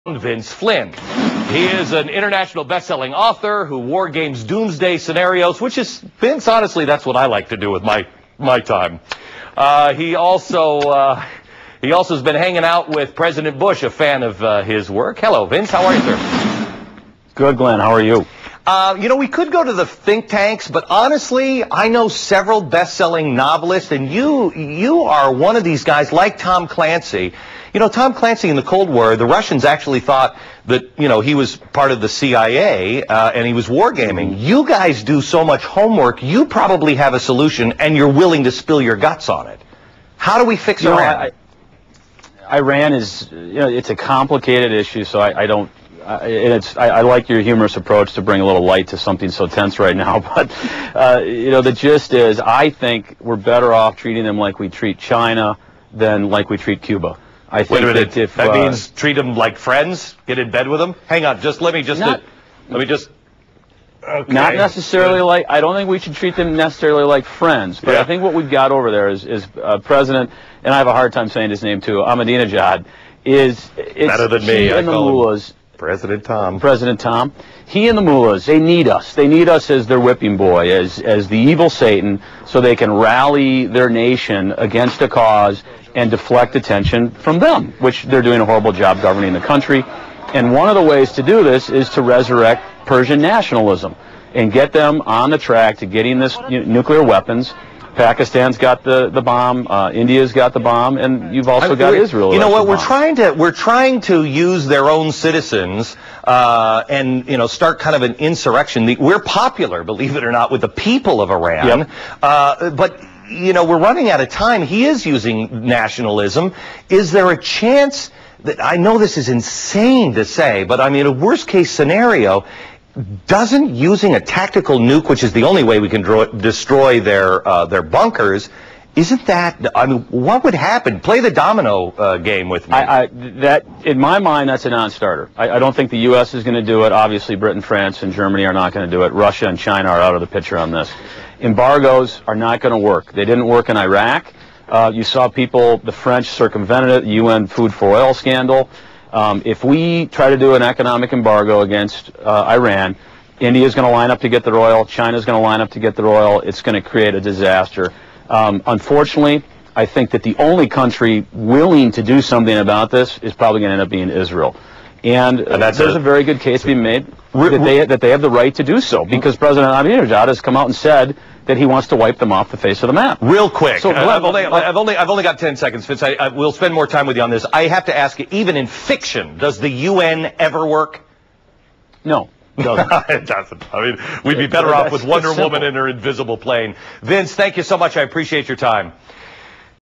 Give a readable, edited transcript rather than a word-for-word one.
Vince Flynn. He is an international best-selling author who war games doomsday scenarios, which is, Vince, honestly, that's what I like to do with my time. He also has been hanging out with President Bush, a fan of his work. Hello, Vince. How are you, sir? Good, Glenn. How are you? We could go to the think tanks, but honestly, I know several best-selling novelists, and you are one of these guys like Tom Clancy. You know, Tom Clancy in the Cold War, the Russians actually thought that, he was part of the CIA, and he was wargaming. You guys do so much homework, you probably have a solution, and you're willing to spill your guts on it. How do we fix Iran? Iran is, it's a complicated issue, so I like your humorous approach to bring a little light to something so tense right now. But, the gist is, I think we're better off treating them like we treat China than like we treat Cuba. I think that means treat them like friends, get in bed with them. Hang on, let me just. Okay. Not necessarily like. I don't think we should treat them necessarily like friends. But I think what we've got over there is President, and I have a hard time saying his name too, Ahmadinejad, it's better than me. I call him President Tom. President Tom. He and the mullahs, they need us. They need us as their whipping boy, as the evil Satan, so they can rally their nation against a cause and deflect attention from them, which they're doing a horrible job governing the country. And one of the ways to do this is to resurrect Persian nationalism and get them on the track to getting this nuclear weapons. Pakistan's got the bomb, India's got the bomb, and you've also got Israel. You know what? We're trying to use their own citizens and start kind of an insurrection. We're popular, believe it or not, with the people of Iran. Yep. But we're running out of time. He is using nationalism. Is there a chance that, I know this is insane to say, but I mean, a worst case scenario, doesn't using a tactical nuke, which is the only way we can destroy their bunkers, isn't that, what would happen? Play the domino game with me. That, in my mind, that's a non-starter. I don't think the U.S. is going to do it. Obviously, Britain, France, and Germany are not going to do it. Russia and China are out of the picture on this. Embargoes are not going to work. They didn't work in Iraq. You saw the French circumvented it, the UN food for oil scandal. If we try to do an economic embargo against Iran, India's going to line up to get their oil, China's going to line up to get their oil. It's going to create a disaster. Unfortunately, I think that the only country willing to do something about this is probably going to end up being Israel. And there's a very good case being made that they have the right to do so, because President Ahmadinejad has come out and said that he wants to wipe them off the face of the map. Real quick, so, I've only got 10 seconds, Vince. We'll spend more time with you on this. I have to ask you, even in fiction, does the UN ever work? No. It doesn't. It doesn't. I mean, we'd be better off with Wonder Woman in her invisible plane. Vince, thank you so much. I appreciate your time.